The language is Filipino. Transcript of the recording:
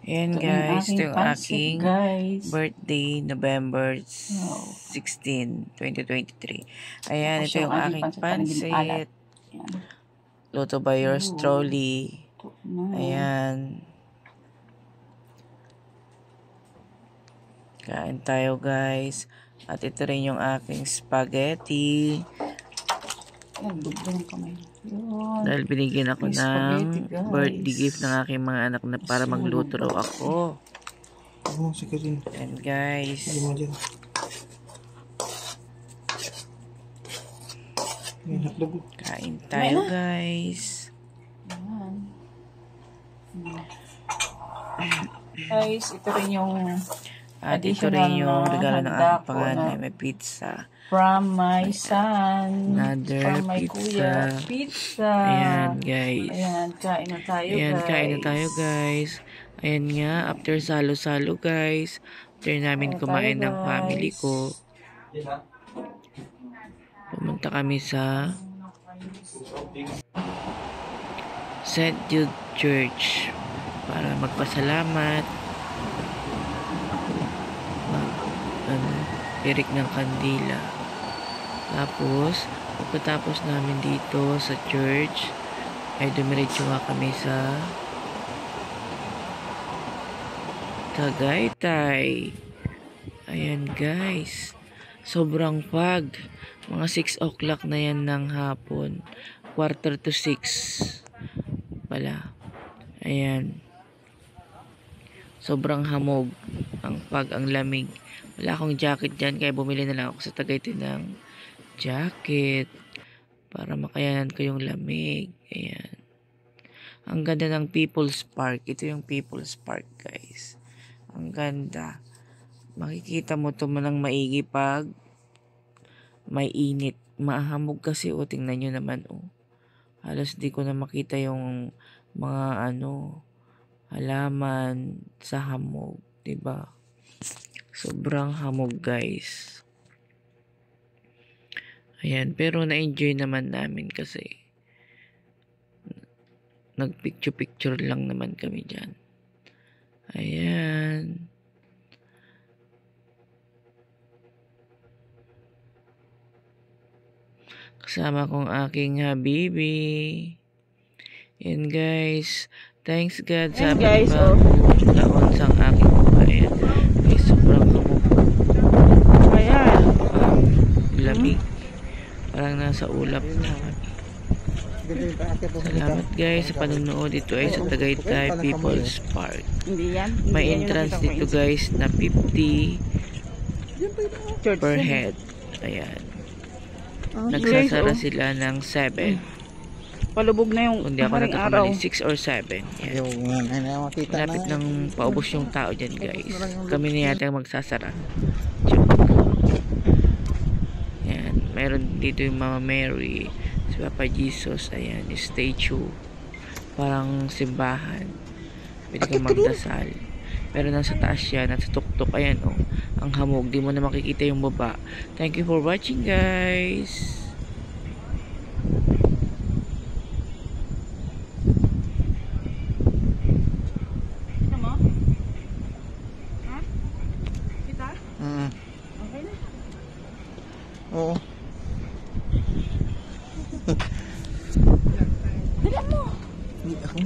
Ayan Ito guys, ito yung pancit, aking guys. birthday, November 16, 2023. Ayan, Tapos ito yung aking pancit. Luto by yours truly. Ayan. Kain tayo guys. At ito rin yung aking spaghetti. Dahil binigyan ako ng birthday gift ng aking mga anak na para magluto raw ako. And guys, kain tayo guys. Guys, ito rin yung at ito rin yung regalo ng aking panganay. May pizza from my son. Another from my pizza. Kuya. Pizza. Ayan guys. Ayan, kain na tayo Ayan, guys. kain na tayo guys. Ayan nga, after salo-salo guys. After namin kumain ng family ko. Pumunta kami sa St. Jude Church para magpasalamat. Pirik ng kandila. Tapos, pagkatapos namin dito sa church, ay dumiretso nga kami sa Tagaytay. Ayan guys. Sobrang fog. Mga 6 o'clock na yan ng hapon. 5:45 pala. Ayan. Sobrang hamog. Ang fog, ang lamig. Wala akong jacket dyan, kaya bumili na lang ako sa Tagaytay ng jacket para makayanan ko yung lamig. Ayan. Ang ganda ng People's Park. Ito yung People's Park, guys. Ang ganda. Makikita mo ito manang maigi pag may init. Mahamog kasi, o. Tingnan nyo naman, o. Halos di ko na makita yung mga, halaman sa hamog. Diba? Sobrang hamog guys. Ayan, pero na-enjoy naman namin kasi nag-picture-picture lang naman kami dyan. Ayan. Kasama kong aking habibi. Ayan guys. Thanks God sa guys, taon sang aking bayan. Guys, sobrang hamog. Ayan. Lamig. Parang nasa ulap na kami. Salamat guys sa panonood. Dito ay sa Tagaytay People's Park. May entrance dito guys na 50 per head. Ayan. Nagsasara sila ng 7. Palubog na yung kundi ako nagkakamali 6 or 7. Yan. Malapit nang paubos yung tao dyan guys. Kami na yata magsasara. Yan. Meron dito yung Mama Mary, si Papa Jesus. Ayan, yung statue. Parang simbahan. Pwede kang magdasal. Pero nasa taas yan, nasa tuktok. Ayan o. Ang hamog. Di mo na makikita yung baba. Thank you for watching guys. Oo. Dala mo. Hindi ako.